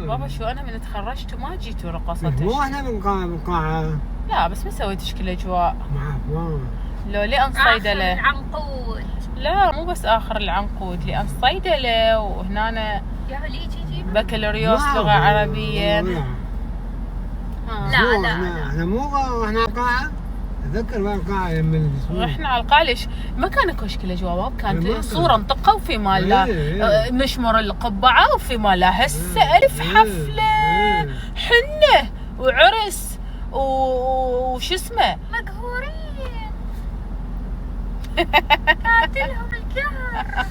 بابا شو انا من تخرجت وما جيت ورقصت. مو احنا من قاعة. لا بس ما سويتش كل اجواء. ما لو لأن صيدلة. آخر العنقود. لا مو بس اخر العنقود، لأن صيدلة وهنا يا لي جي بكالوريوس لغة عربية. لا احنا مو احنا قاعة. اتذكر وين قاعة من رحنا على القاعة. ليش؟ ما كان كشك الاجواء، كانت ما صورة نطقة وفي مالها نشمر القبعة وفي مالها هسه ألف حفلة حنة وعرس وش اسمه مقهورين. قاتلهم القهر.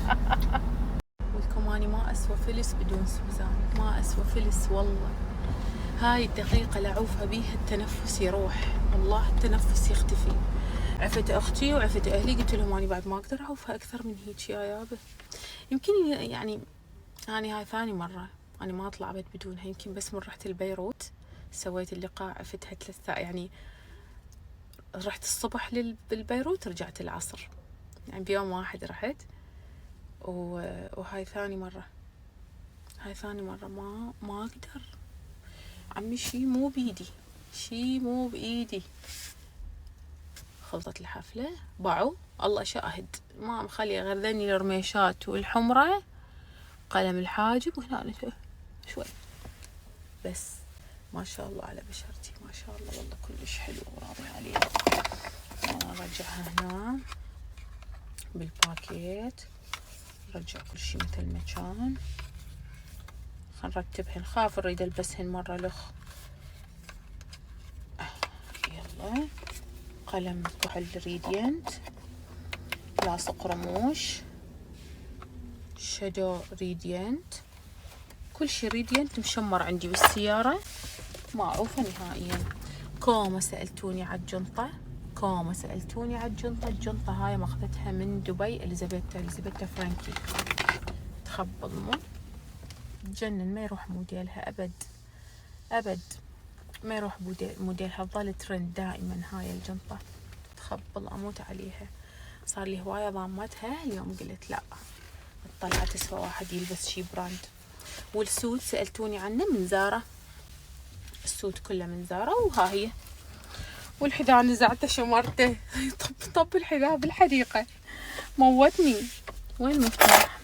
ولكم اني ما اسوى فلس بدون سوزان، ما اسوى فلس والله. هاي الدقيقة اللي اعوفها بيها التنفس يروح، والله التنفس يختفي. عفت اختي وعفت اهلي، قلت لهم اني بعد ما اقدر اعوفها اكثر من هيك يا يابا. يمكن يعني هاي ثاني مرة انا ما اطلع ابد بدونها. يمكن بس من رحت البيروت سويت اللقاء، عفتها 3 ساعات يعني. رحت الصبح للبيروت رجعت العصر، يعني بيوم واحد رحت. وهاي ثاني مرة، ما اقدر عمي. شي مو بإيدي. خلطت الحفلة باعوا الله شاهد، ما مخلي غير ذني الرميشات والحمرة قلم الحاجب وهنا شوي بس. ما شاء الله على بشرتي، ما شاء الله والله كلش حلو وراضي عليها. نرجعها هنا بالباكيت، نرجع كل شي مثل ما كان. نرتبهن، خاف نريد البسهن مرة لخ. يلا قلم كحل ريدينت، لاصق رموش، شادو ريدينت، كل شي ريدينت مشمر عندي بالسيارة، ما أعوفه نهائيا. كومة سألتوني على الجنطة، الجنطة هاي ماخذتها من دبي، إليزابيتا فرانكي. تخبل مو تجنن، ما يروح موديلها أبد ما يروح موديلها، ظل ترند دائما هاي الجنطة. تخبل أموت عليها، صار لي هواية ضامتها. اليوم قلت لا طلعت اسوى واحد يلبس شي براند. والسود سألتوني عنه من زارة، السود كله من زارة. وها هي. والحذاء نزعته شمرته. طب الحذاء بالحديقة موتني. وين المفتاح؟